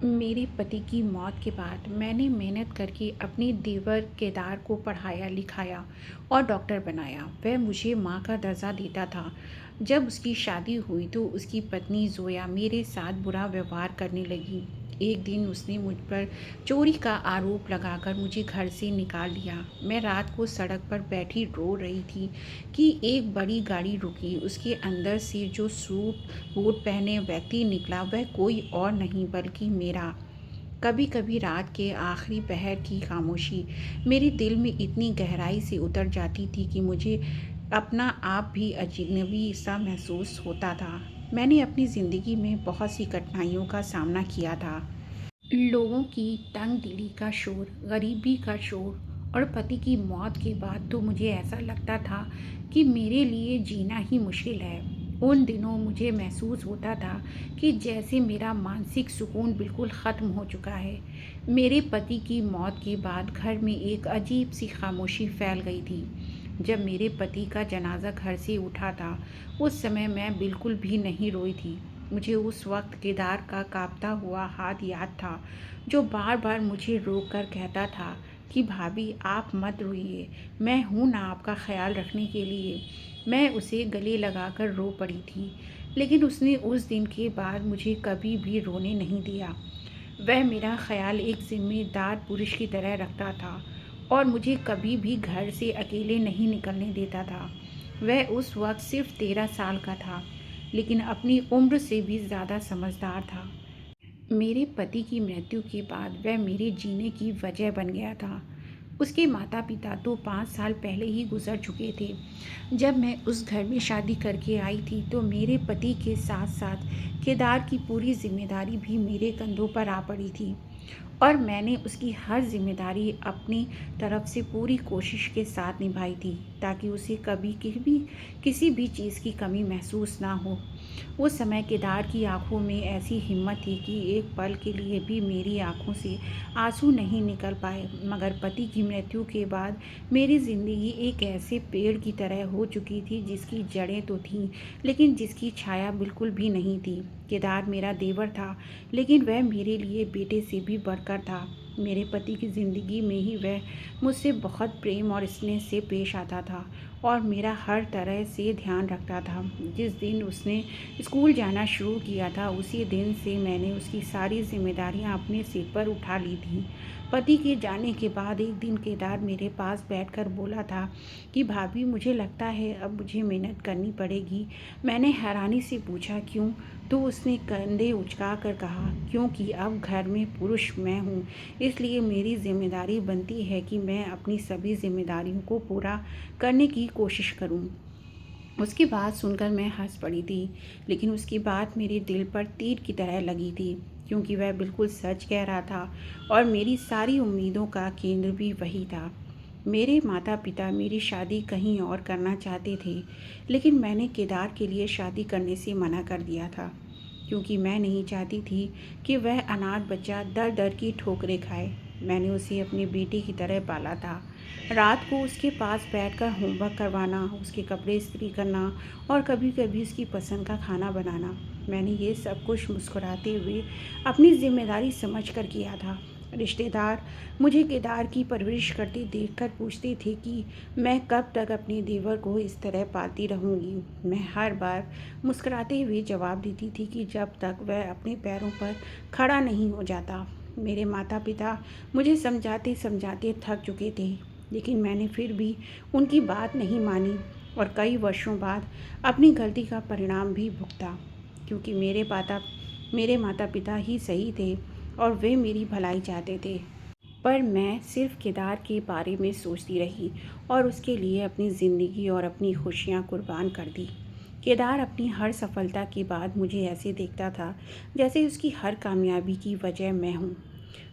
मेरे पति की मौत के बाद मैंने मेहनत करके अपने देवर केदार को पढ़ाया लिखाया और डॉक्टर बनाया। वह मुझे माँ का दर्जा देता था। जब उसकी शादी हुई तो उसकी पत्नी जोया मेरे साथ बुरा व्यवहार करने लगी। एक दिन उसने मुझ पर चोरी का आरोप लगाकर मुझे घर से निकाल दिया। मैं रात को सड़क पर बैठी रो रही थी कि एक बड़ी गाड़ी रुकी। उसके अंदर से जो सूट बूट पहने व्यक्ति निकला वह कोई और नहीं बल्कि मेरा। कभी कभी रात के आखिरी पहर की खामोशी मेरे दिल में इतनी गहराई से उतर जाती थी कि मुझे अपना आप भी अजनबी सा महसूस होता था। मैंने अपनी ज़िंदगी में बहुत सी कठिनाइयों का सामना किया था। लोगों की तंग दिली का शोर, गरीबी का शोर और पति की मौत के बाद तो मुझे ऐसा लगता था कि मेरे लिए जीना ही मुश्किल है। उन दिनों मुझे महसूस होता था कि जैसे मेरा मानसिक सुकून बिल्कुल ख़त्म हो चुका है। मेरे पति की मौत के बाद घर में एक अजीब सी खामोशी फैल गई थी। जब मेरे पति का जनाजा घर से उठा था, उस समय मैं बिल्कुल भी नहीं रोई थी। मुझे उस वक्त केदार का कांपता हुआ हाथ याद था, जो बार बार मुझे रोक कर कहता था कि भाभी आप मत रोइए, मैं हूँ ना आपका ख्याल रखने के लिए। मैं उसे गले लगाकर रो पड़ी थी, लेकिन उसने उस दिन के बाद मुझे कभी भी रोने नहीं दिया। वह मेरा ख्याल एक जिम्मेदार पुरुष की तरह रखता था और मुझे कभी भी घर से अकेले नहीं निकलने देता था। वह उस वक्त सिर्फ 13 साल का था, लेकिन अपनी उम्र से भी ज़्यादा समझदार था। मेरे पति की मृत्यु के बाद वह मेरे जीने की वजह बन गया था। उसके माता पिता तो 5 साल पहले ही गुजर चुके थे। जब मैं उस घर में शादी करके आई थी तो मेरे पति के साथ साथ केदार की पूरी जिम्मेदारी भी मेरे कंधों पर आ पड़ी थी और मैंने उसकी हर जिम्मेदारी अपनी तरफ से पूरी कोशिश के साथ निभाई थी, ताकि उसे कभी किसी भी चीज़ की कमी महसूस ना हो। उस समय केदार की आंखों में ऐसी हिम्मत थी कि एक पल के लिए भी मेरी आंखों से आंसू नहीं निकल पाए। मगर पति की मृत्यु के बाद मेरी ज़िंदगी एक ऐसे पेड़ की तरह हो चुकी थी जिसकी जड़ें तो थीं, लेकिन जिसकी छाया बिल्कुल भी नहीं थी। केदार मेरा देवर था, लेकिन वह मेरे लिए बेटे से भी बढ़कर था। मेरे पति की ज़िंदगी में ही वह मुझसे बहुत प्रेम और स्नेह से पेश आता था और मेरा हर तरह से ध्यान रखता था। जिस दिन उसने स्कूल जाना शुरू किया था, उसी दिन से मैंने उसकी सारी जिम्मेदारियां अपने सिर पर उठा ली थी। पति के जाने के बाद एक दिन केदार मेरे पास बैठकर बोला था कि भाभी मुझे लगता है अब मुझे मेहनत करनी पड़ेगी। मैंने हैरानी से पूछा क्यों? तो उसने कंधे उचका कर कहा क्योंकि अब घर में पुरुष मैं हूँ, इसलिए मेरी जिम्मेदारी बनती है कि मैं अपनी सभी जिम्मेदारियों को पूरा करने की कोशिश करूँ। उसकी बात सुनकर मैं हंस पड़ी थी, लेकिन उसकी बात मेरे दिल पर तीर की तरह लगी थी, क्योंकि वह बिल्कुल सच कह रहा था और मेरी सारी उम्मीदों का केंद्र भी वही था। मेरे माता पिता मेरी शादी कहीं और करना चाहते थे, लेकिन मैंने केदार के लिए शादी करने से मना कर दिया था, क्योंकि मैं नहीं चाहती थी कि वह अनाथ बच्चा दर दर की ठोकरें खाए। मैंने उसे अपने बेटे की तरह पाला था। रात को उसके पास बैठकर होमवर्क करवाना, उसके कपड़े इस्त्री करना और कभी कभी उसकी पसंद का खाना बनाना। मैंने ये सब कुछ मुस्कुराते हुए अपनी जिम्मेदारी समझकर किया था। रिश्तेदार मुझे केदार की परवरिश करते देखकर पूछते थे कि मैं कब तक अपने देवर को इस तरह पालती रहूंगी। मैं हर बार मुस्कुराते हुए जवाब देती थी कि जब तक वह अपने पैरों पर खड़ा नहीं हो जाता। मेरे माता पिता मुझे समझाते समझाते थक चुके थे, लेकिन मैंने फिर भी उनकी बात नहीं मानी और कई वर्षों बाद अपनी गलती का परिणाम भी भुगता, क्योंकि मेरे माता पिता ही सही थे और वे मेरी भलाई चाहते थे। पर मैं सिर्फ केदार के बारे में सोचती रही और उसके लिए अपनी ज़िंदगी और अपनी खुशियाँ कुर्बान कर दी। केदार अपनी हर सफलता के बाद मुझे ऐसे देखता था जैसे उसकी हर कामयाबी की वजह मैं हूँ।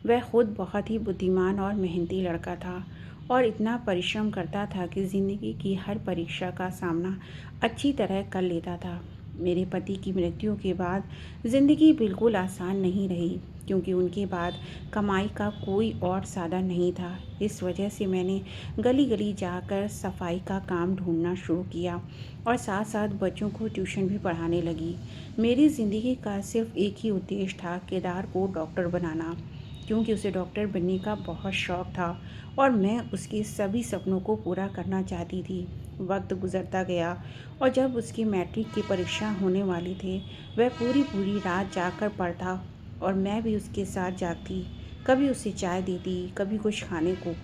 वह खुद बहुत ही बुद्धिमान और मेहनती लड़का था और इतना परिश्रम करता था कि ज़िंदगी की हर परीक्षा का सामना अच्छी तरह कर लेता था। मेरे पति की मृत्यु के बाद ज़िंदगी बिल्कुल आसान नहीं रही। क्योंकि उनके बाद कमाई का कोई और साधन नहीं था। इस वजह से मैंने गली गली जाकर सफाई का काम ढूंढना शुरू किया और साथ साथ बच्चों को ट्यूशन भी पढ़ाने लगी। मेरी ज़िंदगी का सिर्फ एक ही उद्देश्य था, केदार को डॉक्टर बनाना, क्योंकि उसे डॉक्टर बनने का बहुत शौक़ था और मैं उसके सभी सपनों को पूरा करना चाहती थी। वक्त गुजरता गया और जब उसकी मैट्रिक की परीक्षा होने वाली थी, वह पूरी पूरी रात जागकर पढ़ता और मैं भी उसके साथ जागती। कभी उसे चाय देती, कभी कुछ खाने को।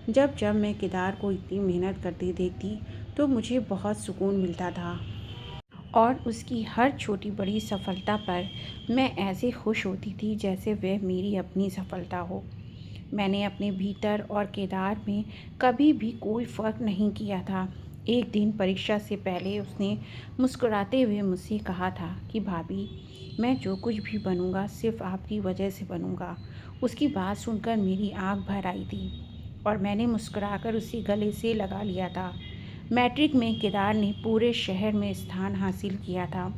जब जब मैं केदार को इतनी मेहनत करते देखती तो मुझे बहुत सुकून मिलता था और उसकी हर छोटी बड़ी सफलता पर मैं ऐसे खुश होती थी जैसे वह मेरी अपनी सफलता हो। मैंने अपने भीतर और केदार में कभी भी कोई फ़र्क नहीं किया था। एक दिन परीक्षा से पहले उसने मुस्कुराते हुए मुझसे कहा था कि भाभी, मैं जो कुछ भी बनूंगा सिर्फ आपकी वजह से बनूंगा। उसकी बात सुनकर मेरी आंख भर आई थी और मैंने मुस्कुराकर उसे गले से लगा लिया था। मैट्रिक में केदार ने पूरे शहर में स्थान हासिल किया था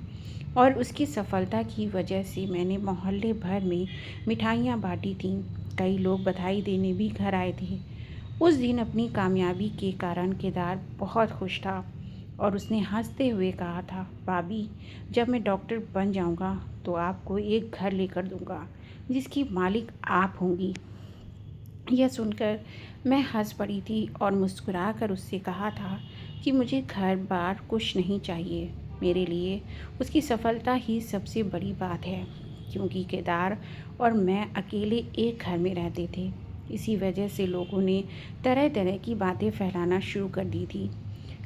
और उसकी सफलता की वजह से मैंने मोहल्ले भर में मिठाइयाँ बांटी थीं। कई लोग बधाई देने भी घर आए थे। उस दिन अपनी कामयाबी के कारण केदार बहुत खुश था और उसने हंसते हुए कहा था, भाभी, जब मैं डॉक्टर बन जाऊंगा तो आपको एक घर लेकर दूंगा जिसकी मालिक आप होंगी। यह सुनकर मैं हंस पड़ी थी और मुस्कुराकर उससे कहा था कि मुझे घर बार कुछ नहीं चाहिए। मेरे लिए उसकी सफलता ही सबसे बड़ी बात है, क्योंकि केदार और मैं अकेले एक घर में रहते थे। इसी वजह से लोगों ने तरह तरह की बातें फैलाना शुरू कर दी थी,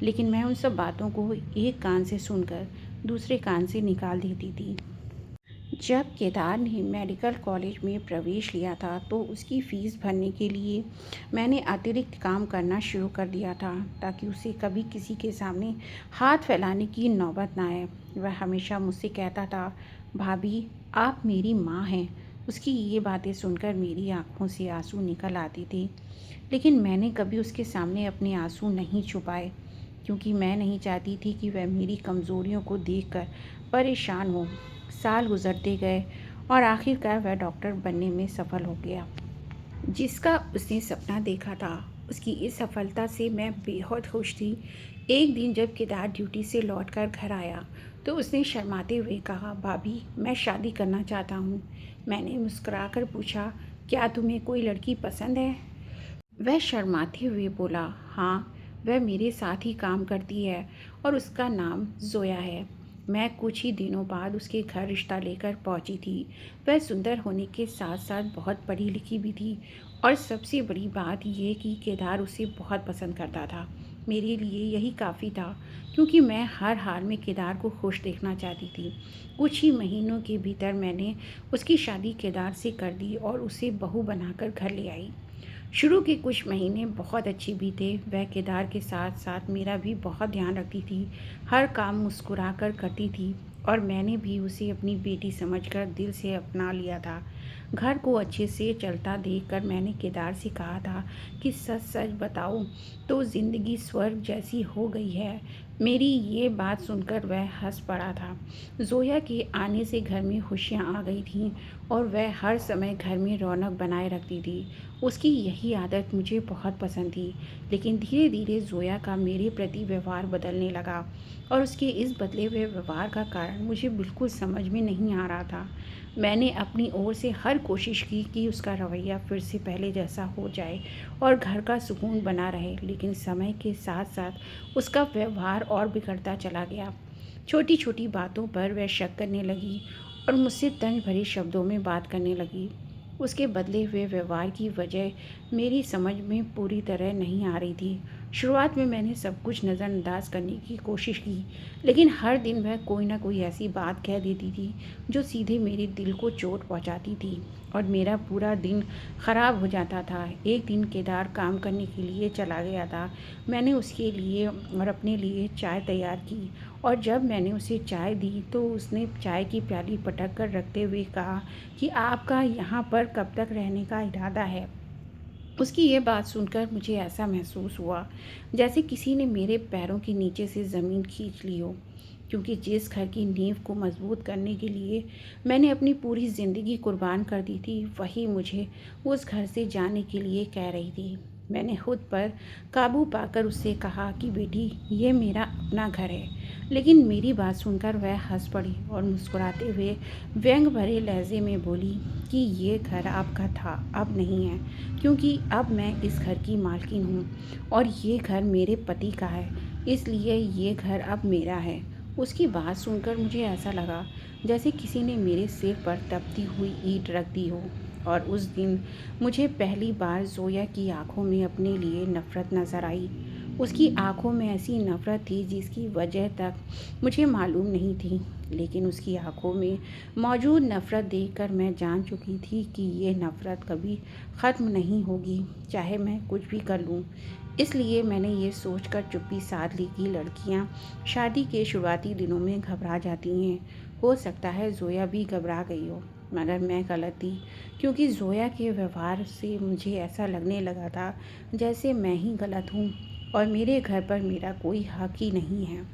लेकिन मैं उन सब बातों को एक कान से सुनकर दूसरे कान से निकाल देती थी। जब केदार ने मेडिकल कॉलेज में प्रवेश लिया था तो उसकी फ़ीस भरने के लिए मैंने अतिरिक्त काम करना शुरू कर दिया था, ताकि उसे कभी किसी के सामने हाथ फैलाने की नौबत ना आए। वह हमेशा मुझसे कहता था, भाभी, आप मेरी माँ हैं। उसकी ये बातें सुनकर मेरी आंखों से आंसू निकल आते थे, लेकिन मैंने कभी उसके सामने अपने आंसू नहीं छुपाए, क्योंकि मैं नहीं चाहती थी कि वह मेरी कमज़ोरियों को देखकर परेशान हो। साल गुजरते गए और आखिरकार वह डॉक्टर बनने में सफल हो गया, जिसका उसने सपना देखा था। उसकी इस सफलता से मैं बेहद खुश थी। एक दिन जब केदार ड्यूटी से लौटकर घर आया तो उसने शर्माते हुए कहा, भाभी, मैं शादी करना चाहता हूँ। मैंने मुस्कुराकर पूछा, क्या तुम्हें कोई लड़की पसंद है? वह शर्माते हुए बोला, हाँ, वह मेरे साथ ही काम करती है और उसका नाम जोया है। मैं कुछ ही दिनों बाद उसके घर रिश्ता लेकर पहुंची थी। वह सुंदर होने के साथ साथ बहुत पढ़ी लिखी भी थी और सबसे बड़ी बात यह कि केदार उसे बहुत पसंद करता था। मेरे लिए यही काफ़ी था, क्योंकि मैं हर हाल में केदार को खुश देखना चाहती थी। कुछ ही महीनों के भीतर मैंने उसकी शादी केदार से कर दी और उसे बहू बनाकर घर ले आई। शुरू के कुछ महीने बहुत अच्छे भी थे। वह केदार के साथ साथ मेरा भी बहुत ध्यान रखती थी, हर काम मुस्कुरा कर करती थी और मैंने भी उसे अपनी बेटी समझकर दिल से अपना लिया था। घर को अच्छे से चलता देखकर मैंने केदार से कहा था कि सच सच बताओ तो ज़िंदगी स्वर्ग जैसी हो गई है। मेरी ये बात सुनकर वह हंस पड़ा था। जोया के आने से घर में खुशियाँ आ गई थीं और वह हर समय घर में रौनक बनाए रखती थी। उसकी यही आदत मुझे बहुत पसंद थी, लेकिन धीरे धीरे जोया का मेरे प्रति व्यवहार बदलने लगा और उसके इस बदले हुए व्यवहार का कारण मुझे बिल्कुल समझ में नहीं आ रहा था। मैंने अपनी ओर से हर कोशिश की कि उसका रवैया फिर से पहले जैसा हो जाए और घर का सुकून बना रहे, लेकिन समय के साथ साथ उसका व्यवहार और बिगड़ता चला गया। छोटी छोटी बातों पर वह शक करने लगी और मुझसे तंज भरे शब्दों में बात करने लगी। उसके बदले हुए व्यवहार की वजह मेरी समझ में पूरी तरह नहीं आ रही थी। शुरुआत में मैंने सब कुछ नज़रअंदाज करने की कोशिश की, लेकिन हर दिन वह कोई ना कोई ऐसी बात कह देती थी जो सीधे मेरे दिल को चोट पहुंचाती थी और मेरा पूरा दिन ख़राब हो जाता था। एक दिन केदार काम करने के लिए चला गया था। मैंने उसके लिए और अपने लिए चाय तैयार की और जब मैंने उसे चाय दी तो उसने चाय की प्याली पटक कर रखते हुए कहा कि आपका यहाँ पर कब तक रहने का इरादा है? उसकी ये बात सुनकर मुझे ऐसा महसूस हुआ जैसे किसी ने मेरे पैरों के नीचे से ज़मीन खींच ली हो। क्योंकि जिस घर की नींव को मजबूत करने के लिए मैंने अपनी पूरी ज़िंदगी कुर्बान कर दी थी, वही मुझे उस घर से जाने के लिए कह रही थी। मैंने खुद पर काबू पाकर उससे कहा कि बेटी, ये मेरा अपना घर है। लेकिन मेरी बात सुनकर वह हंस पड़ी और मुस्कुराते हुए व्यंग भरे लहजे में बोली कि ये घर आपका था, अब नहीं है, क्योंकि अब मैं इस घर की मालकिन हूँ और ये घर मेरे पति का है, इसलिए ये घर अब मेरा है। उसकी बात सुनकर मुझे ऐसा लगा जैसे किसी ने मेरे सिर पर तपती हुई ईंट रख दी हो। और उस दिन मुझे पहली बार ज़ोया की आंखों में अपने लिए नफ़रत नज़र आई। उसकी आंखों में ऐसी नफ़रत थी जिसकी वजह तक मुझे मालूम नहीं थी, लेकिन उसकी आंखों में मौजूद नफ़रत देखकर मैं जान चुकी थी कि ये नफ़रत कभी ख़त्म नहीं होगी, चाहे मैं कुछ भी कर लूँ। इसलिए मैंने ये सोचकर चुप्पी साध ली कि लड़कियाँ शादी के शुरुआती दिनों में घबरा जाती हैं। हो सकता है ज़ोया भी घबरा गई हो, मगर मैं गलत थी, क्योंकि ज़ोया के व्यवहार से मुझे ऐसा लगने लगा था जैसे मैं ही गलत हूँ और मेरे घर पर मेरा कोई हक ही नहीं है।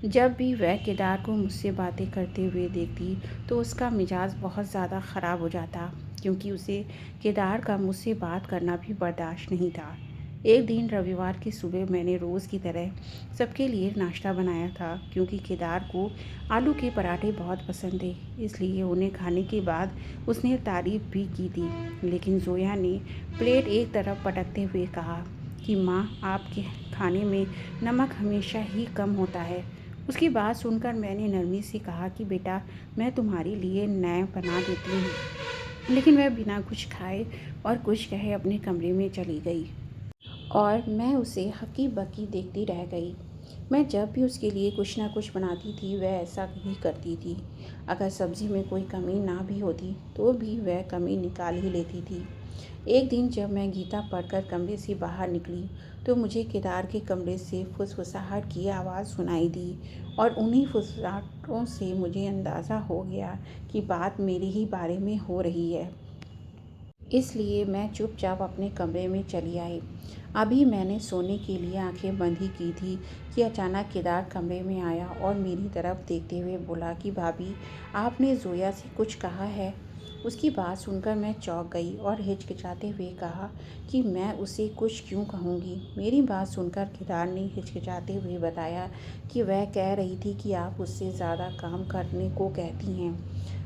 जब भी वह केदार को मुझसे बातें करते हुए देखती तो उसका मिजाज बहुत ज़्यादा ख़राब हो जाता, क्योंकि उसे केदार का मुझसे बात करना भी बर्दाश्त नहीं था। एक दिन रविवार की सुबह मैंने रोज़ की तरह सबके लिए नाश्ता बनाया था, क्योंकि केदार को आलू के पराठे बहुत पसंद थे। इसलिए उन्हें खाने के बाद उसने तारीफ़ भी की थी। लेकिन ज़ोया ने प्लेट एक तरफ पटकते हुए कहा कि माँ, आपके खाने में नमक हमेशा ही कम होता है। उसकी बात सुनकर मैंने नरमी से कहा कि बेटा, मैं तुम्हारे लिए नए बना देती हूँ। लेकिन वह बिना कुछ खाए और कुछ कहे अपने कमरे में चली गई और मैं उसे हकी बकी देखती रह गई। मैं जब भी उसके लिए कुछ ना कुछ बनाती थी वह ऐसा ही करती थी। अगर सब्ज़ी में कोई कमी ना भी होती तो भी वह कमी निकाल ही लेती थी। एक दिन जब मैं गीता पढ़कर कमरे से बाहर निकली तो मुझे केदार के कमरे से फुसफुसाहट की आवाज़ सुनाई दी और उन्हीं फुसफुसाहटों से मुझे अंदाज़ा हो गया कि बात मेरे ही बारे में हो रही है। इसलिए मैं चुपचाप अपने कमरे में चली आई। अभी मैंने सोने के लिए आंखें बंद ही की थी कि अचानक केदार कमरे में आया और मेरी तरफ देखते हुए बोला कि भाभी, आपने ज़ोया से कुछ कहा है? उसकी बात सुनकर मैं चौंक गई और हिचकिचाते हुए कहा कि मैं उसे कुछ क्यों कहूँगी। मेरी बात सुनकर केदार ने हिचकिचाते हुए बताया कि वह कह रही थी कि आप उससे ज़्यादा काम करने को कहती हैं।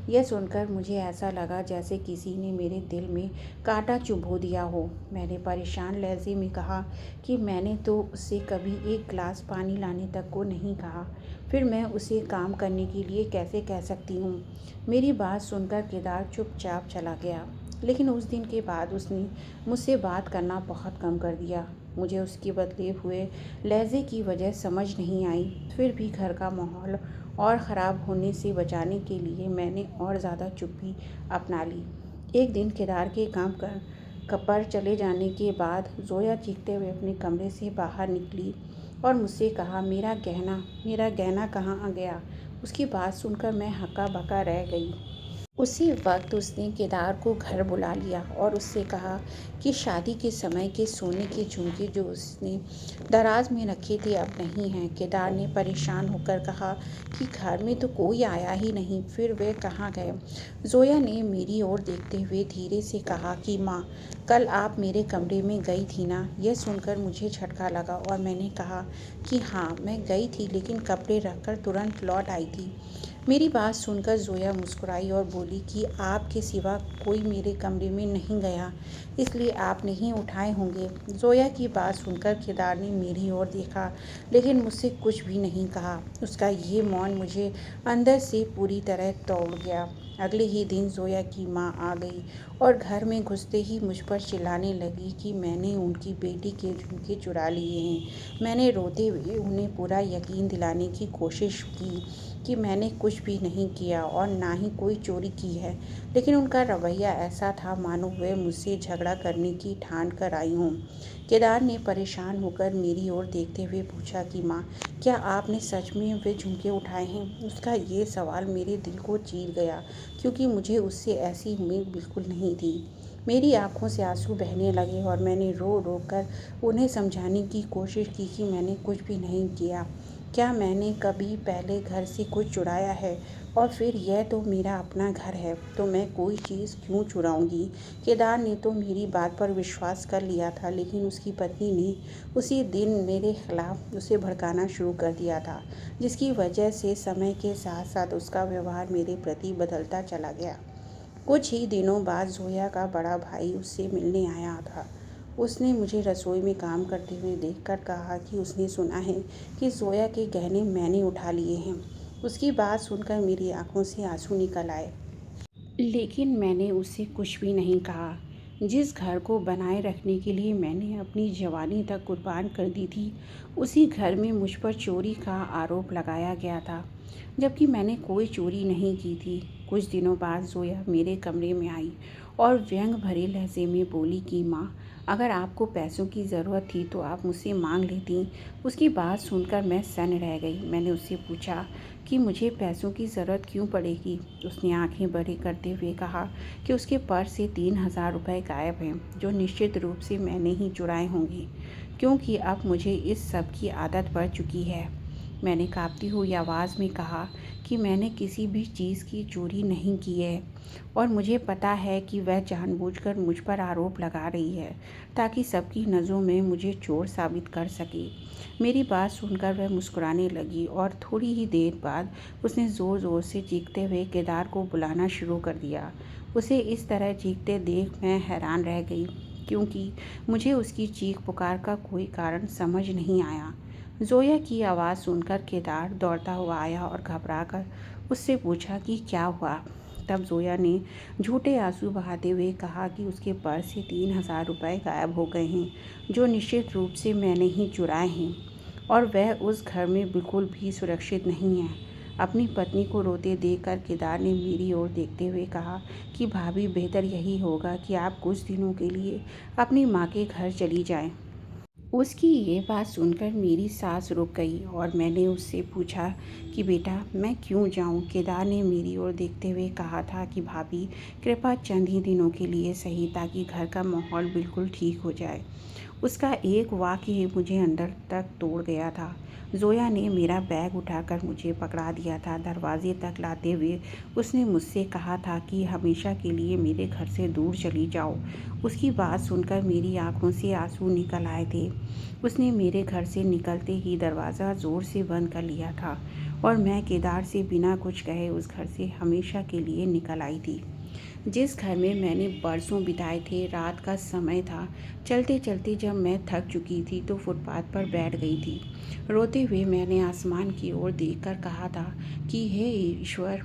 यह सुनकर मुझे ऐसा लगा जैसे किसी ने मेरे दिल में कांटा चुभो दिया हो। मैंने परेशान लहजे में कहा कि मैंने तो उससे कभी एक गिलास पानी लाने तक को नहीं कहा, फिर मैं उसे काम करने के लिए कैसे कह सकती हूँ। मेरी बात सुनकर केदार चुपचाप चला गया, लेकिन उस दिन के बाद उसने मुझसे बात करना बहुत कम कर दिया। मुझे उसके बदले हुए लहजे की वजह समझ नहीं आई। फिर भी घर का माहौल और ख़राब होने से बचाने के लिए मैंने और ज़्यादा चुप्पी अपना ली। एक दिन केदार के काम पर चले जाने के बाद ज़ोया चीखते हुए अपने कमरे से बाहर निकली और मुझसे कहा, मेरा गहना कहाँ आ गया? उसकी बात सुनकर मैं हक्का बक्का रह गई। उसी वक्त उसने केदार को घर बुला लिया और उससे कहा कि शादी के समय के सोने के झुमके जो उसने दराज में रखे थे अब नहीं हैं। केदार ने परेशान होकर कहा कि घर में तो कोई आया ही नहीं, फिर वे कहाँ गए? ज़ोया ने मेरी ओर देखते हुए धीरे से कहा कि माँ, कल आप मेरे कमरे में गई थी ना? यह सुनकर मुझे झटका लगा और मैंने कहा कि हाँ, मैं गई थी, लेकिन कपड़े रखकर तुरंत लौट आई थी। मेरी बात सुनकर ज़ोया मुस्कुराई और बोली कि आपके सिवा कोई मेरे कमरे में नहीं गया, इसलिए आप नहीं उठाए होंगे। ज़ोया की बात सुनकर केदार ने मेरी ओर देखा, लेकिन मुझसे कुछ भी नहीं कहा। उसका ये मौन मुझे अंदर से पूरी तरह तोड़ गया। अगले ही दिन ज़ोया की माँ आ गई और घर में घुसते ही मुझ पर चिल्लाने लगी कि मैंने उनकी बेटी के झुमके चुरा लिए हैं। मैंने रोते हुए उन्हें पूरा यकीन दिलाने की कोशिश की कि मैंने कुछ भी नहीं किया और ना ही कोई चोरी की है, लेकिन उनका रवैया ऐसा था मानो वे मुझसे झगड़ा करने की ठान कर आई हों। केदार ने परेशान होकर मेरी ओर देखते हुए पूछा कि माँ, क्या आपने सच में वे झुमके उठाए हैं? उसका ये सवाल मेरे दिल को चीर गया, क्योंकि मुझे उससे ऐसी उम्मीद बिल्कुल नहीं थी। मेरी आंखों से आंसू बहने लगे और मैंने रो रो कर उन्हें समझाने की कोशिश की कि मैंने कुछ भी नहीं किया। क्या मैंने कभी पहले घर से कुछ चुराया है? और फिर यह तो मेरा अपना घर है, तो मैं कोई चीज़ क्यों चुराऊंगी? केदार ने तो मेरी बात पर विश्वास कर लिया था, लेकिन उसकी पत्नी ने उसी दिन मेरे खिलाफ उसे भड़काना शुरू कर दिया था, जिसकी वजह से समय के साथ साथ उसका व्यवहार मेरे प्रति बदलता चला गया। कुछ ही दिनों बाद ज़ोया का बड़ा भाई उससे मिलने आया था। उसने मुझे रसोई में काम करते हुए देखकर कहा कि उसने सुना है कि ज़ोया के गहने मैंने उठा लिए हैं। उसकी बात सुनकर मेरी आंखों से आंसू निकल आए, लेकिन मैंने उससे कुछ भी नहीं कहा। जिस घर को बनाए रखने के लिए मैंने अपनी जवानी तक कुर्बान कर दी थी, उसी घर में मुझ पर चोरी का आरोप लगाया गया था, जबकि मैंने कोई चोरी नहीं की थी। कुछ दिनों बाद ज़ोया मेरे कमरे में आई और व्यंग भरे लहजे में बोली कि माँ, अगर आपको पैसों की ज़रूरत थी तो आप मुझसे मांग लेती। उसकी बात सुनकर मैं सन्न रह गई। मैंने उससे पूछा कि मुझे पैसों की ज़रूरत क्यों पड़ेगी। उसने आंखें बड़ी करते हुए कहा कि उसके पर्स से 3,000 रुपये गायब हैं, जो निश्चित रूप से मैंने ही चुराए होंगे, क्योंकि अब मुझे इस सब की आदत पड़ चुकी है। मैंने काँपती हुई आवाज़ में कहा कि मैंने किसी भी चीज़ की चोरी नहीं की है, और मुझे पता है कि वह जानबूझकर मुझ पर आरोप लगा रही है, ताकि सबकी नज़रों में मुझे चोर साबित कर सके। मेरी बात सुनकर वह मुस्कुराने लगी और थोड़ी ही देर बाद उसने ज़ोर ज़ोर से चीखते हुए केदार को बुलाना शुरू कर दिया। उसे इस तरह चीखते देख मैं हैरान रह गई, क्योंकि मुझे उसकी चीख पुकार का कोई कारण समझ नहीं आया। ज़ोया की आवाज़ सुनकर केदार दौड़ता हुआ आया और घबराकर उससे पूछा कि क्या हुआ। तब ज़ोया ने झूठे आंसू बहाते हुए कहा कि उसके पर्स से 3,000 रुपये गायब हो गए हैं, जो निश्चित रूप से मैंने ही चुराए हैं, और वह उस घर में बिल्कुल भी सुरक्षित नहीं है। अपनी पत्नी को रोते देखकर केदार ने मेरी ओर देखते हुए कहा कि भाभी, बेहतर यही होगा कि आप कुछ दिनों के लिए अपनी माँ के घर चली जाएं। उसकी ये बात सुनकर मेरी सांस रुक गई और मैंने उससे पूछा कि बेटा, मैं क्यों जाऊं? केदार ने मेरी ओर देखते हुए कहा था कि भाभी, कृपा चंद ही दिनों के लिए सही, ताकि घर का माहौल बिल्कुल ठीक हो जाए। उसका एक वाक्य ही मुझे अंदर तक तोड़ गया था। ज़ोया ने मेरा बैग उठाकर मुझे पकड़ा दिया था। दरवाजे तक लाते हुए उसने मुझसे कहा था कि हमेशा के लिए मेरे घर से दूर चली जाओ। उसकी बात सुनकर मेरी आंखों से आंसू निकल आए थे। उसने मेरे घर से निकलते ही दरवाज़ा ज़ोर से बंद कर लिया था, और मैं केदार से बिना कुछ कहे उस घर से हमेशा के लिए निकल आई थी, जिस घर में मैंने बरसों बिताए थे। रात का समय था। चलते चलते जब मैं थक चुकी थी तो फुटपाथ पर बैठ गई थी। रोते हुए मैंने आसमान की ओर देखकर कहा था कि हे ईश्वर,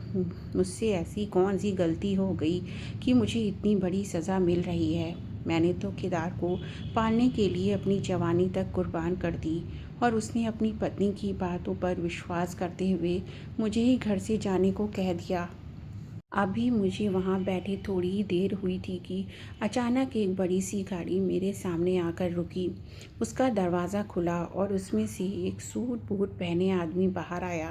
मुझसे ऐसी कौन सी गलती हो गई कि मुझे इतनी बड़ी सज़ा मिल रही है। मैंने तो केदार को पालने के लिए अपनी जवानी तक कुर्बान कर दी, और उसने अपनी पत्नी की बातों पर विश्वास करते हुए मुझे ही घर से जाने को कह दिया। अभी मुझे वहाँ बैठे थोड़ी ही देर हुई थी कि अचानक एक बड़ी सी गाड़ी मेरे सामने आकर रुकी। उसका दरवाज़ा खुला और उसमें से एक सूट बूट पहने आदमी बाहर आया।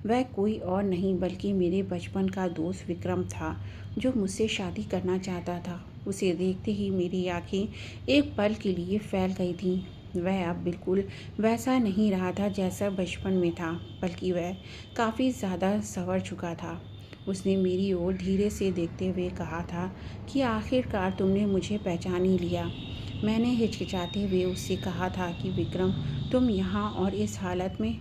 वह कोई और नहीं बल्कि मेरे बचपन का दोस्त विक्रम था, जो मुझसे शादी करना चाहता था। उसे देखते ही मेरी आंखें एक पल के लिए फैल गई थीं। वह अब बिल्कुल वैसा नहीं रहा था जैसा बचपन में था, बल्कि वह काफ़ी ज़्यादा संवर चुका था। उसने मेरी ओर धीरे से देखते हुए कहा था कि आखिरकार तुमने मुझे पहचान ही लिया। मैंने हिचकिचाते हुए उससे कहा था कि विक्रम, तुम यहाँ और इस हालत में?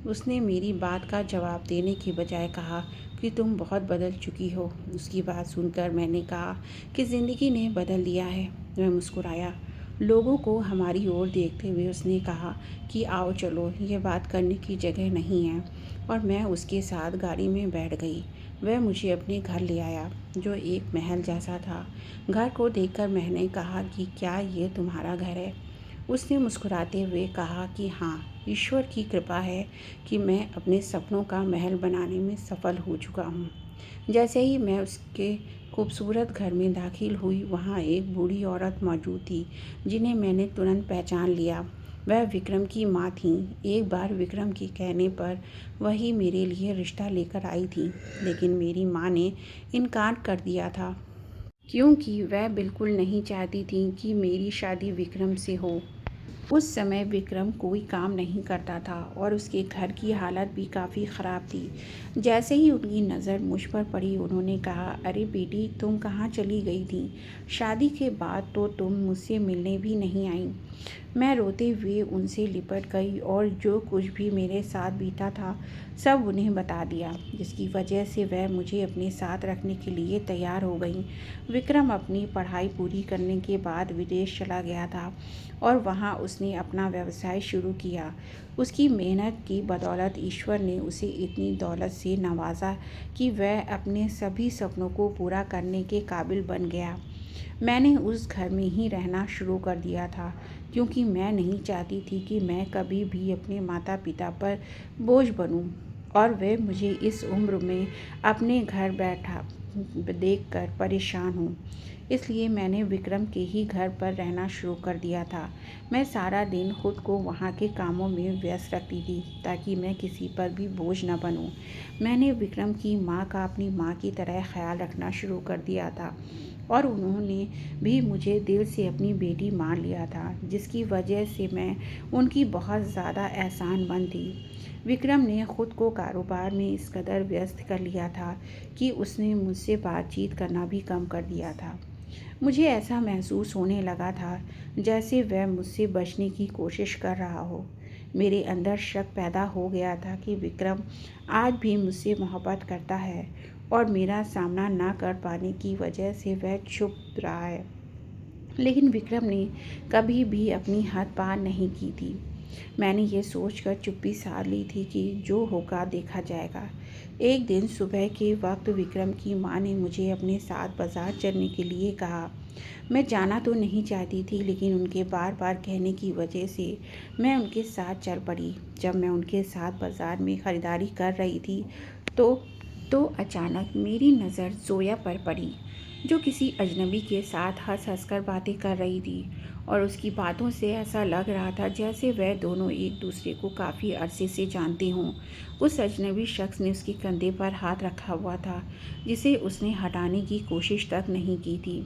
उसने मेरी बात का जवाब देने के बजाय कहा कि तुम बहुत बदल चुकी हो। उसकी बात सुनकर मैंने कहा कि ज़िंदगी ने बदल दिया है। वह मुस्कुराया। लोगों को हमारी ओर देखते हुए उसने कहा कि आओ चलो, ये बात करने की जगह नहीं है, और मैं उसके साथ गाड़ी में बैठ गई। वह मुझे अपने घर ले आया, जो एक महल जैसा था। घर को देखकर मैंने कहा कि क्या ये तुम्हारा घर है? उसने मुस्कुराते हुए कहा कि हाँ, ईश्वर की कृपा है कि मैं अपने सपनों का महल बनाने में सफल हो चुका हूँ। जैसे ही मैं उसके खूबसूरत घर में दाखिल हुई, वहाँ एक बूढ़ी औरत मौजूद थी, जिन्हें मैंने तुरंत पहचान लिया। वह विक्रम की माँ थीं। एक बार विक्रम के कहने पर वही मेरे लिए रिश्ता लेकर आई थी, लेकिन मेरी माँ ने इनकार कर दिया था, क्योंकि वह बिल्कुल नहीं चाहती थी कि मेरी शादी विक्रम से हो। उस समय विक्रम कोई काम नहीं करता था और उसके घर की हालत भी काफ़ी ख़राब थी। जैसे ही उनकी नज़र मुझ पर पड़ी, उन्होंने कहा, अरे बेटी, तुम कहाँ चली गई थी? शादी के बाद तो तुम मुझसे मिलने भी नहीं आई। मैं रोते हुए उनसे लिपट गई और जो कुछ भी मेरे साथ बीता था सब उन्हें बता दिया, जिसकी वजह से वह मुझे अपने साथ रखने के लिए तैयार हो गई। विक्रम अपनी पढ़ाई पूरी करने के बाद विदेश चला गया था और वहाँ उसने अपना व्यवसाय शुरू किया। उसकी मेहनत की बदौलत ईश्वर ने उसे इतनी दौलत से नवाजा कि वह अपने सभी सपनों को पूरा करने के काबिल बन गया। मैंने उस घर में ही रहना शुरू कर दिया था, क्योंकि मैं नहीं चाहती थी कि मैं कभी भी अपने माता पिता पर बोझ बनूं और वे मुझे इस उम्र में अपने घर बैठा देखकर परेशान हों। इसलिए मैंने विक्रम के ही घर पर रहना शुरू कर दिया था। मैं सारा दिन खुद को वहाँ के कामों में व्यस्त रखती थी ताकि मैं किसी पर भी बोझ न बनूं। मैंने विक्रम की माँ का अपनी माँ की तरह ख्याल रखना शुरू कर दिया था और उन्होंने भी मुझे दिल से अपनी बेटी मान लिया था, जिसकी वजह से मैं उनकी बहुत ज़्यादा एहसानमंद थी। विक्रम ने खुद को कारोबार में इस कदर व्यस्त कर लिया था कि उसने मुझसे बातचीत करना भी कम कर दिया था। मुझे ऐसा महसूस होने लगा था जैसे वह मुझसे बचने की कोशिश कर रहा हो। मेरे अंदर शक पैदा हो गया था कि विक्रम आज भी मुझसे मोहब्बत करता है और मेरा सामना ना कर पाने की वजह से वह छुप रहा है। लेकिन विक्रम ने कभी भी अपनी हद पार नहीं की थी। मैंने ये सोचकर चुप्पी साध ली थी कि जो होगा देखा जाएगा। एक दिन सुबह के वक्त विक्रम की माँ ने मुझे अपने साथ बाजार चलने के लिए कहा। मैं जाना तो नहीं चाहती थी, लेकिन उनके बार बार कहने की वजह से मैं उनके साथ चल पड़ी। जब मैं उनके साथ बाजार में खरीदारी कर रही थी तो अचानक मेरी नज़र जोया पर पड़ी, जो किसी अजनबी के साथ हंस हंस कर बातें कर रही थी और उसकी बातों से ऐसा लग रहा था जैसे वह दोनों एक दूसरे को काफ़ी अरसे से जानते हों। उस अजनबी शख्स ने उसके कंधे पर हाथ रखा हुआ था, जिसे उसने हटाने की कोशिश तक नहीं की थी।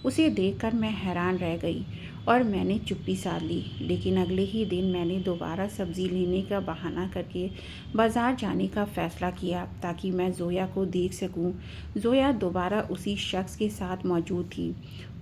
उसे देखकर मैं हैरान रह गई और मैंने चुप्पी साध ली। लेकिन अगले ही दिन मैंने दोबारा सब्ज़ी लेने का बहाना करके बाज़ार जाने का फ़ैसला किया ताकि मैं ज़ोया को देख सकूं। ज़ोया दोबारा उसी शख्स के साथ मौजूद थी।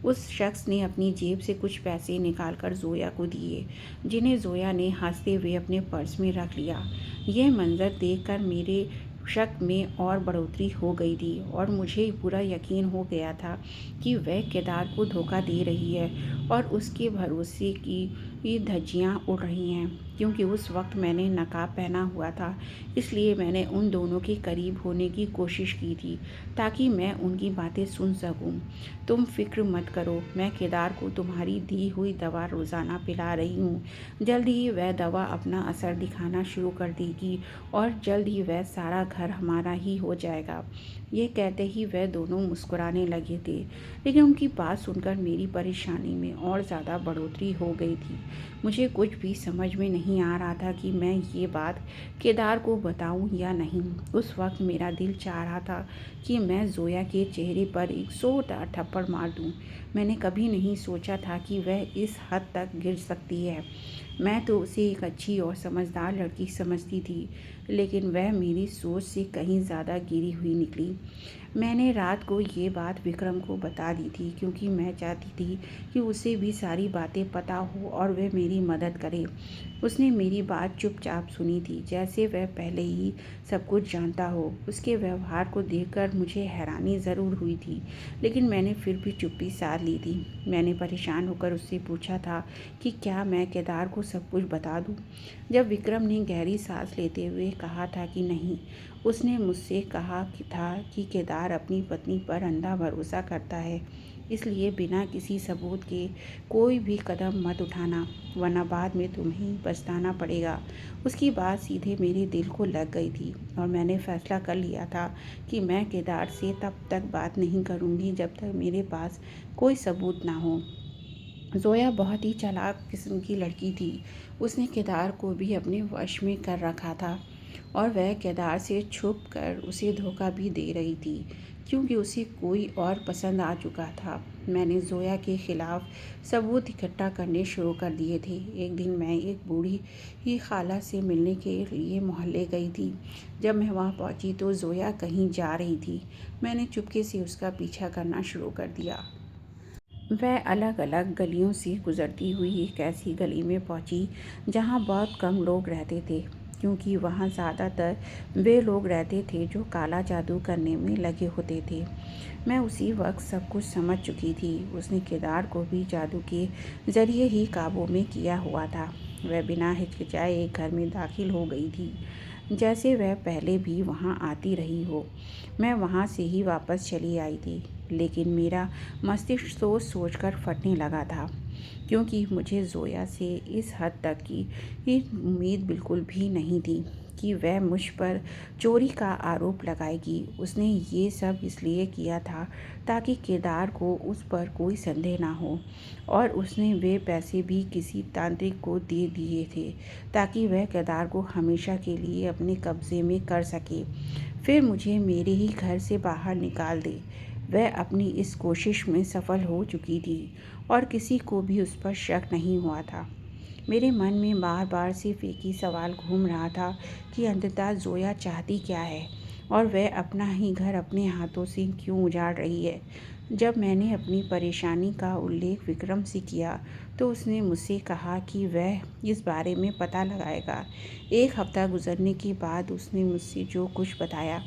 उस शख्स ने अपनी जेब से कुछ पैसे निकालकर ज़ोया को दिए, जिन्हें ज़ोया ने हंसते हुए अपने पर्स में रख लिया। यह मंज़र देखकर मेरे शक में और बढ़ोतरी हो गई थी और मुझे पूरा यकीन हो गया था कि वह केदार को धोखा दे रही है और उसके भरोसे की धज्जियाँ उड़ रही हैं। क्योंकि उस वक्त मैंने नकाब पहना हुआ था, इसलिए मैंने उन दोनों के करीब होने की कोशिश की थी ताकि मैं उनकी बातें सुन सकूं। तुम फिक्र मत करो, मैं केदार को तुम्हारी दी हुई दवा रोज़ाना पिला रही हूँ। जल्द ही वह दवा अपना असर दिखाना शुरू कर देगी और जल्द ही वह सारा घर हमारा ही हो जाएगा। ये कहते ही वह दोनों मुस्कुराने लगे थे, लेकिन उनकी बात सुनकर मेरी परेशानी में और ज़्यादा बढ़ोतरी हो गई थी। मुझे कुछ भी समझ में नहीं आ रहा था कि मैं ये बात केदार को बताऊं या नहीं। उस वक्त मेरा दिल चाह रहा था कि मैं ज़ोया के चेहरे पर एक जोरदार थप्पड़ मार दूं। मैंने कभी नहीं सोचा था कि वह इस हद तक गिर सकती है। मैं तो उसे एक अच्छी और समझदार लड़की समझती थी, लेकिन वह मेरी सोच से कहीं ज़्यादा गिरी हुई निकली। मैंने रात को ये बात विक्रम को बता दी थी, क्योंकि मैं चाहती थी कि उसे भी सारी बातें पता हो और वह मेरी मदद करे। उसने मेरी बात चुपचाप सुनी थी, जैसे वह पहले ही सब कुछ जानता हो। उसके व्यवहार को देखकर मुझे हैरानी ज़रूर हुई थी, लेकिन मैंने फिर भी चुप्पी साध ली थी। मैंने परेशान होकर उससे पूछा था कि क्या मैं केदार को सब कुछ बता दूं? जब विक्रम ने गहरी सांस लेते हुए कहा था कि नहीं, उसने मुझसे कहा था कि केदार अपनी पत्नी पर अंधा भरोसा करता है, इसलिए बिना किसी सबूत के कोई भी कदम मत उठाना, वरना बाद में तुम्हें पछताना पड़ेगा। उसकी बात सीधे मेरे दिल को लग गई थी और मैंने फैसला कर लिया था कि मैं केदार से तब तक बात नहीं करूंगी जब तक मेरे पास कोई सबूत ना हो। ज़ोया बहुत ही चालाक किस्म की लड़की थी। उसने केदार को भी अपने वश में कर रखा था और वह केदार से छुप कर उसे धोखा भी दे रही थी। क्योंकि उसे कोई और पसंद आ चुका था। मैंने ज़ोया के खिलाफ सबूत इकट्ठा करने शुरू कर दिए थे। एक दिन मैं एक बूढ़ी ही खाला से मिलने के लिए मोहल्ले गई थी। जब मैं वहाँ पहुँची तो ज़ोया कहीं जा रही थी। मैंने चुपके से उसका पीछा करना शुरू कर दिया। वह अलग अलग गलियों से गुजरती हुई एक ऐसी गली में पहुंची जहां बहुत कम लोग रहते थे, क्योंकि वहां ज़्यादातर वे लोग रहते थे जो काला जादू करने में लगे होते थे। मैं उसी वक्त सब कुछ समझ चुकी थी। उसने केदार को भी जादू के ज़रिए ही काबू में किया हुआ था। वह बिना हिचकिचाए एक घर में दाखिल हो गई थी, जैसे वह पहले भी वहां आती रही हो। मैं वहां से ही वापस चली आई थी, लेकिन मेरा मस्तिष्क सोच सोच कर फटने लगा था, क्योंकि मुझे ज़ोया से इस हद तक की उम्मीद बिल्कुल भी नहीं थी कि वह मुझ पर चोरी का आरोप लगाएगी। उसने ये सब इसलिए किया था ताकि केदार को उस पर कोई संदेह ना हो, और उसने वे पैसे भी किसी तांत्रिक को दे दिए थे ताकि वह केदार को हमेशा के लिए अपने कब्जे में कर सके, फिर मुझे मेरे ही घर से बाहर निकाल दे। वह अपनी इस कोशिश में सफल हो चुकी थी और किसी को भी उस पर शक नहीं हुआ था। मेरे मन में बार बार सिर्फ एक ही सवाल घूम रहा था कि अंततः ज़ोया चाहती क्या है, और वह अपना ही घर अपने हाथों से क्यों उजाड़ रही है। जब मैंने अपनी परेशानी का उल्लेख विक्रम से किया तो उसने मुझसे कहा कि वह इस बारे में पता लगाएगा। एक हफ्ता गुजरने के बाद उसने मुझसे जो कुछ बताया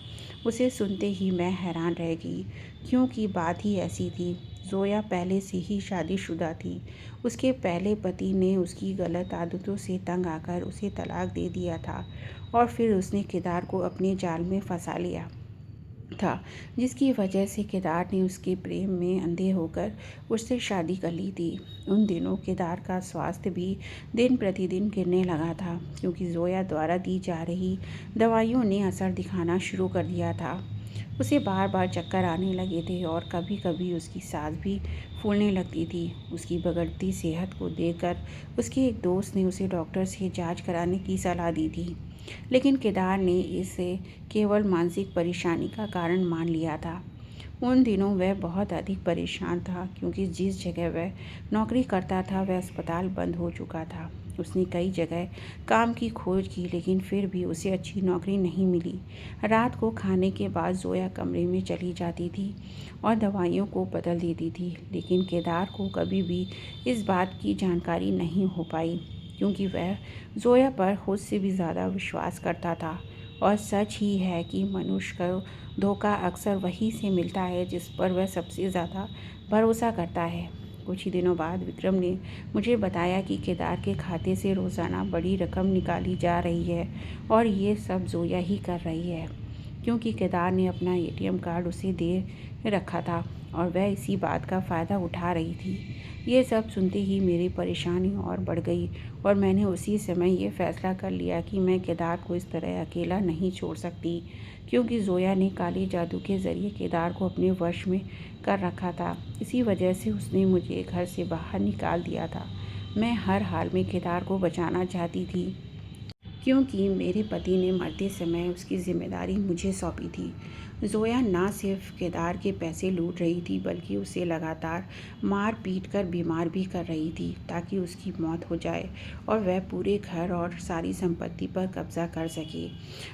उसे सुनते ही मैं हैरान रह गई, क्योंकि बात ही ऐसी थी। ज़ोया पहले से ही शादीशुदा थी। उसके पहले पति ने उसकी गलत आदतों से तंग आकर उसे तलाक दे दिया था, और फिर उसने केदार को अपने जाल में फंसा लिया था, जिसकी वजह से केदार ने उसके प्रेम में अंधे होकर उससे शादी कर ली थी। उन दिनों केदार का स्वास्थ्य भी दिन प्रतिदिन गिरने लगा था, क्योंकि ज़ोया द्वारा दी जा रही दवाइयों ने असर दिखाना शुरू कर दिया था। उसे बार बार चक्कर आने लगे थे और कभी कभी उसकी सांस भी फूलने लगती थी। उसकी बिगड़ती सेहत को देखकर उसके एक दोस्त ने उसे डॉक्टर से जांच कराने की सलाह दी थी, लेकिन केदार ने इसे केवल मानसिक परेशानी का कारण मान लिया था। उन दिनों वह बहुत अधिक परेशान था, क्योंकि जिस जगह वह नौकरी करता था वह अस्पताल बंद हो चुका था। उसने कई जगह काम की खोज की, लेकिन फिर भी उसे अच्छी नौकरी नहीं मिली। रात को खाने के बाद ज़ोया कमरे में चली जाती थी और दवाइयों को बदल देती थी, लेकिन केदार को कभी भी इस बात की जानकारी नहीं हो पाई, क्योंकि वह ज़ोया पर खुद से भी ज़्यादा विश्वास करता था। और सच ही है कि मनुष्य को धोखा अक्सर वहीं से मिलता है जिस पर वह सबसे ज़्यादा भरोसा करता है। कुछ ही दिनों बाद विक्रम ने मुझे बताया कि केदार के खाते से रोज़ाना बड़ी रकम निकाली जा रही है, और ये सब ज़ोया ही कर रही है, क्योंकि केदार ने अपना एटीएम कार्ड उसे दे रखा था और वह इसी बात का फ़ायदा उठा रही थी। ये सब सुनते ही मेरी परेशानी और बढ़ गई, और मैंने उसी समय ये फैसला कर लिया कि मैं केदार को इस तरह अकेला नहीं छोड़ सकती, क्योंकि ज़ोया ने काले जादू के ज़रिए केदार को अपने वश में कर रखा था। इसी वजह से उसने मुझे घर से बाहर निकाल दिया था। मैं हर हाल में केदार को बचाना चाहती थी, क्योंकि मेरे पति ने मरते समय उसकी जिम्मेदारी मुझे सौंपी थी। ज़ोया ना सिर्फ केदार के पैसे लूट रही थी, बल्कि उसे लगातार मार पीट कर बीमार भी कर रही थी ताकि उसकी मौत हो जाए और वह पूरे घर और सारी संपत्ति पर कब्जा कर सके।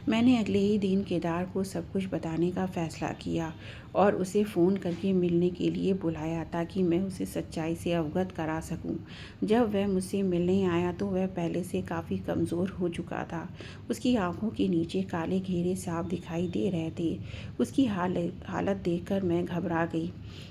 मैंने अगले ही दिन केदार को सब कुछ बताने का फैसला किया और उसे फ़ोन करके मिलने के लिए बुलाया, ताकि मैं उसे सच्चाई से अवगत करा सकूं। जब वह मुझसे मिलने आया तो वह पहले से काफ़ी कमज़ोर हो चुका था। उसकी आंखों के नीचे काले घेरे साफ दिखाई दे रहे थे। उसकी हालत देखकर मैं घबरा गई,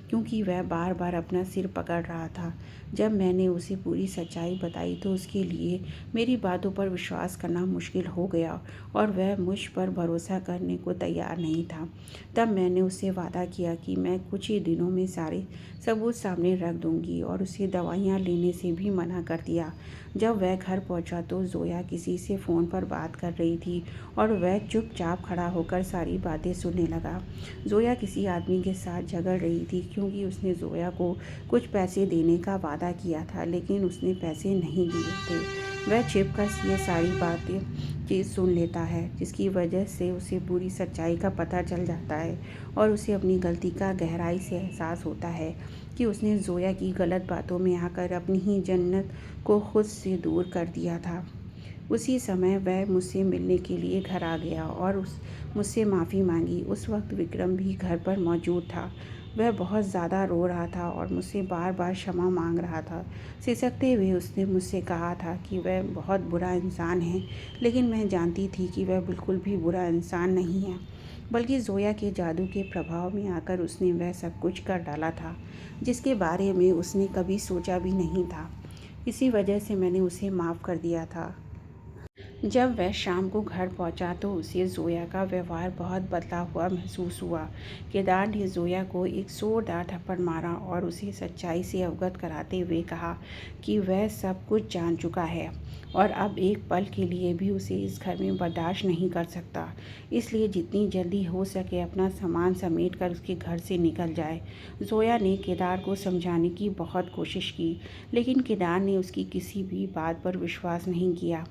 क्योंकि वह बार बार अपना सिर पकड़ रहा था। जब मैंने उसे पूरी सच्चाई बताई तो उसके लिए मेरी बातों पर विश्वास करना मुश्किल हो गया, और वह मुझ पर भरोसा करने को तैयार नहीं था। तब मैंने उससे वादा किया कि मैं कुछ ही दिनों में सारे सबूत सामने रख दूंगी, और उसे दवाइयाँ लेने से भी मना कर दिया। जब वह घर पहुंचा तो ज़ोया किसी से फ़ोन पर बात कर रही थी, और वह चुपचाप खड़ा होकर सारी बातें सुनने लगा। ज़ोया किसी आदमी के साथ झगड़ रही थी, क्योंकि उसने ज़ोया को कुछ पैसे देने का वादा किया था, लेकिन उसने पैसे नहीं दिए थे। वह छिपकर ये सारी बातें चीज़ सुन लेता है, जिसकी वजह से उसे पूरी सच्चाई का पता चल जाता है और उसे अपनी गलती का गहराई से एहसास होता है कि उसने ज़ोया की गलत बातों में आकर अपनी ही जन्नत को खुद से दूर कर दिया था। उसी समय वह मुझसे मिलने के लिए घर आ गया और उस मुझसे माफ़ी मांगी। उस वक्त विक्रम भी घर पर मौजूद था। वह बहुत ज़्यादा रो रहा था और मुझसे बार बार क्षमा मांग रहा था। सिसकते हुए उसने मुझसे कहा था कि वह बहुत बुरा इंसान है, लेकिन मैं जानती थी कि वह बिल्कुल भी बुरा इंसान नहीं है, बल्कि ज़ोया के जादू के प्रभाव में आकर उसने वह सब कुछ कर डाला था जिसके बारे में उसने कभी सोचा भी नहीं था। इसी वजह से मैंने उसे माफ़ कर दिया था। जब वह शाम को घर पहुंचा तो उसे ज़ोया का व्यवहार बहुत बदला हुआ महसूस हुआ। केदार ने ज़ोया को एक जोरदार थप्पड़ मारा और उसे सच्चाई से अवगत कराते हुए कहा कि वह सब कुछ जान चुका है और अब एक पल के लिए भी उसे इस घर में बर्दाश्त नहीं कर सकता। इसलिए जितनी जल्दी हो सके अपना सामान समेट कर उसके घर से निकल जाए। ज़ोया ने केदार को समझाने की बहुत कोशिश की, लेकिन केदार ने उसकी किसी भी बात पर विश्वास नहीं किया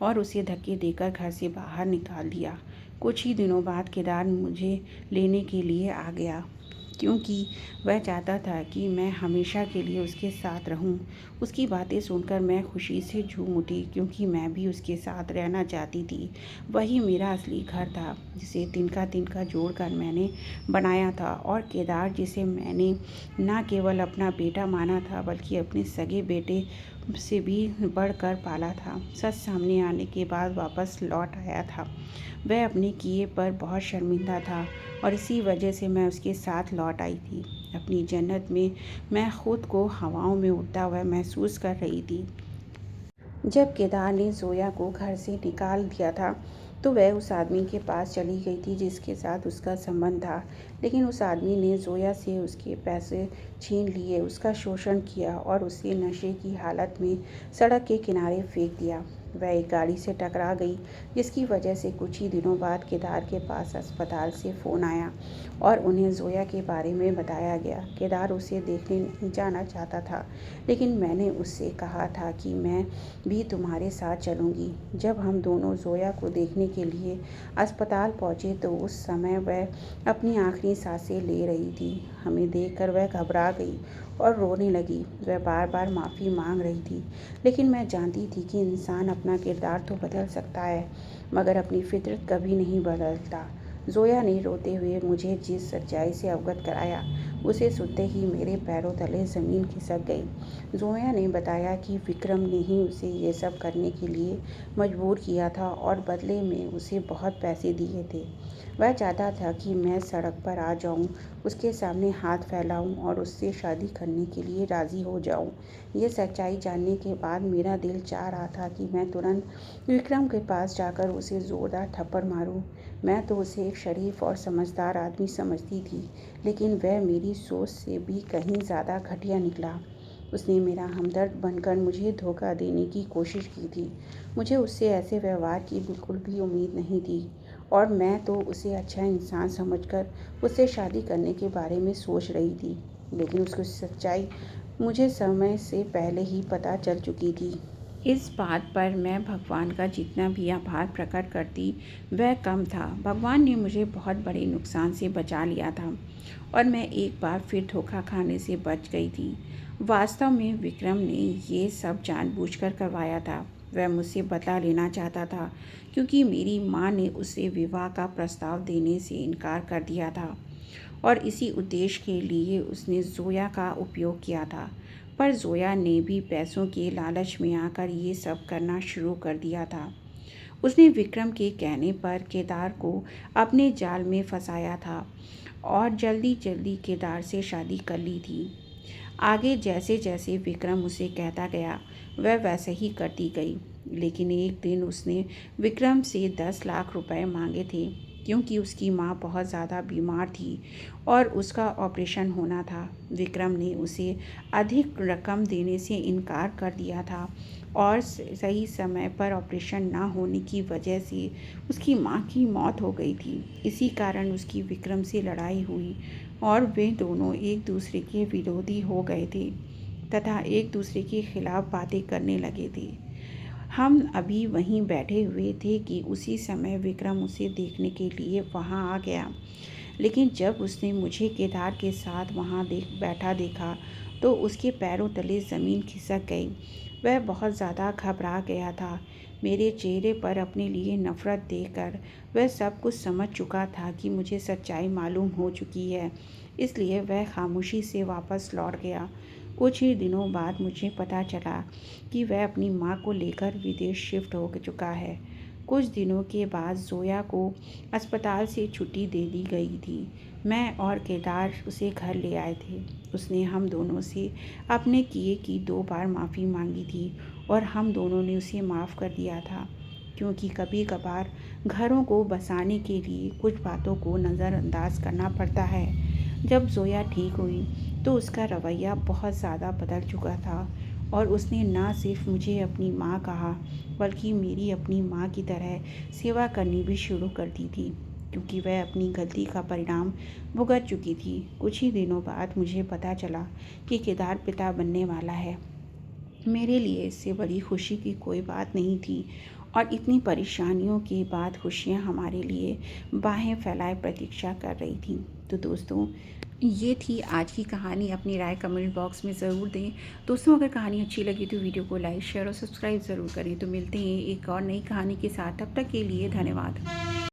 और उसे धक्के देकर घर से बाहर निकाल दिया। कुछ ही दिनों बाद केदार मुझे लेने के लिए आ गया, क्योंकि वह चाहता था कि मैं हमेशा के लिए उसके साथ रहूं। उसकी बातें सुनकर मैं खुशी से झूम उठी, क्योंकि मैं भी उसके साथ रहना चाहती थी। वही मेरा असली घर था, जिसे तिनका तिनका जोड़कर मैंने बनाया था, और केदार जिसे मैंने न केवल अपना बेटा माना था बल्कि अपने सगे बेटे से भी बढ़कर पाला था, सच सामने आने के बाद वापस लौट आया था। वह अपने किए पर बहुत शर्मिंदा था और इसी वजह से मैं उसके साथ लौट आई थी। अपनी जन्नत में मैं खुद को हवाओं में उड़ता हुआ महसूस कर रही थी। जब केदार ने ज़ोया को घर से निकाल दिया था तो वह उस आदमी के पास चली गई थी जिसके साथ उसका संबंध था, लेकिन उस आदमी ने ज़ोया से उसके पैसे छीन लिए, उसका शोषण किया और उसे नशे की हालत में सड़क के किनारे फेंक दिया। वह एक गाड़ी से टकरा गई, जिसकी वजह से कुछ ही दिनों बाद केदार के पास अस्पताल से फ़ोन आया और उन्हें ज़ोया के बारे में बताया गया। केदार उसे देखने नहीं जाना चाहता था, लेकिन मैंने उससे कहा था कि मैं भी तुम्हारे साथ चलूँगी। जब हम दोनों ज़ोया को देखने के लिए अस्पताल पहुँचे तो उस समय वह अपनी आखिरी सांसें ले रही थी। हमें देखकर वह घबरा गई और रोने लगी। वह बार बार माफ़ी मांग रही थी, लेकिन मैं जानती थी कि इंसान अपना किरदार तो बदल सकता है, मगर अपनी फितरत कभी नहीं बदलता। ज़ोया ने रोते हुए मुझे जिस सच्चाई से अवगत कराया, उसे सुनते ही मेरे पैरों तले ज़मीन खिसक गई। ज़ोया ने बताया कि विक्रम ने ही उसे ये सब करने के लिए मजबूर किया था और बदले में उसे बहुत पैसे दिए थे। वह चाहता था कि मैं सड़क पर आ जाऊं, उसके सामने हाथ फैलाऊं और उससे शादी करने के लिए राज़ी हो जाऊं। ये सच्चाई जानने के बाद मेरा दिल चाह रहा था कि मैं तुरंत विक्रम के पास जाकर उसे ज़ोरदार थप्पड़ मारूं। मैं तो उसे एक शरीफ और समझदार आदमी समझती थी, लेकिन वह मेरी सोच से भी कहीं ज़्यादा घटिया निकला। उसने मेरा हमदर्द बनकर मुझे धोखा देने की कोशिश की थी। मुझे उससे ऐसे व्यवहार की बिल्कुल भी उम्मीद नहीं थी और मैं तो उसे अच्छा इंसान समझकर उससे शादी करने के बारे में सोच रही थी, लेकिन उसकी सच्चाई मुझे समय से पहले ही पता चल चुकी थी। इस बात पर मैं भगवान का जितना भी आभार प्रकट करती वह कम था। भगवान ने मुझे बहुत बड़े नुकसान से बचा लिया था और मैं एक बार फिर धोखा खाने से बच गई थी। वास्तव में विक्रम ने ये सब जानबूझकर करवाया था। वह मुझसे बदला लेना चाहता था, क्योंकि मेरी माँ ने उसे विवाह का प्रस्ताव देने से इनकार कर दिया था और इसी उद्देश्य के लिए उसने ज़ोया का उपयोग किया था। पर ज़ोया ने भी पैसों के लालच में आकर ये सब करना शुरू कर दिया था। उसने विक्रम के कहने पर केदार को अपने जाल में फंसाया था और जल्दी जल्दी केदार से शादी कर ली थी। आगे जैसे जैसे विक्रम उसे कहता गया वह वैसे ही करती गई, लेकिन एक दिन उसने विक्रम से 10 लाख रुपए मांगे थे, क्योंकि उसकी माँ बहुत ज़्यादा बीमार थी और उसका ऑपरेशन होना था। विक्रम ने उसे अधिक रकम देने से इनकार कर दिया था और सही समय पर ऑपरेशन ना होने की वजह से उसकी माँ की मौत हो गई थी। इसी कारण उसकी विक्रम से लड़ाई हुई और वे दोनों एक दूसरे के विरोधी हो गए थे तथा एक दूसरे के खिलाफ बातें करने लगे थे। हम अभी वहीं बैठे हुए थे कि उसी समय विक्रम उसे देखने के लिए वहां आ गया। लेकिन जब उसने मुझे केदार के साथ वहां बैठा देखा तो उसके पैरों तले ज़मीन खिसक गई। वह बहुत ज़्यादा घबरा गया था। मेरे चेहरे पर अपने लिए नफ़रत देखकर वह सब कुछ समझ चुका था कि मुझे सच्चाई मालूम हो चुकी है, इसलिए वह खामोशी से वापस लौट गया। कुछ ही दिनों बाद मुझे पता चला कि वह अपनी माँ को लेकर विदेश शिफ्ट हो चुका है। कुछ दिनों के बाद ज़ोया को अस्पताल से छुट्टी दे दी गई थी। मैं और केदार उसे घर ले आए थे। उसने हम दोनों से अपने किए की 2 बार माफ़ी मांगी थी और हम दोनों ने उसे माफ़ कर दिया था, क्योंकि कभी कभार घरों को बसाने के लिए कुछ बातों को नज़रअंदाज करना पड़ता है। जब ज़ोया ठीक हुई तो उसका रवैया बहुत ज़्यादा बदल चुका था और उसने न सिर्फ मुझे अपनी माँ कहा, बल्कि मेरी अपनी माँ की तरह सेवा करनी भी शुरू कर दी थी, क्योंकि वह अपनी गलती का परिणाम भुगत चुकी थी। कुछ ही दिनों बाद मुझे पता चला कि केदार पिता बनने वाला है। मेरे लिए इससे बड़ी खुशी की कोई बात नहीं थी और इतनी परेशानियों के बाद खुशियाँ हमारे लिए बाहें फैलाए प्रतीक्षा कर रही थीं। तो दोस्तों, ये थी आज की कहानी। अपनी राय कमेंट बॉक्स में ज़रूर दें। दोस्तों, अगर कहानी अच्छी लगी तो वीडियो को लाइक शेयर और सब्सक्राइब ज़रूर करें। तो मिलते हैं एक और नई कहानी के साथ। तब तक के लिए धन्यवाद।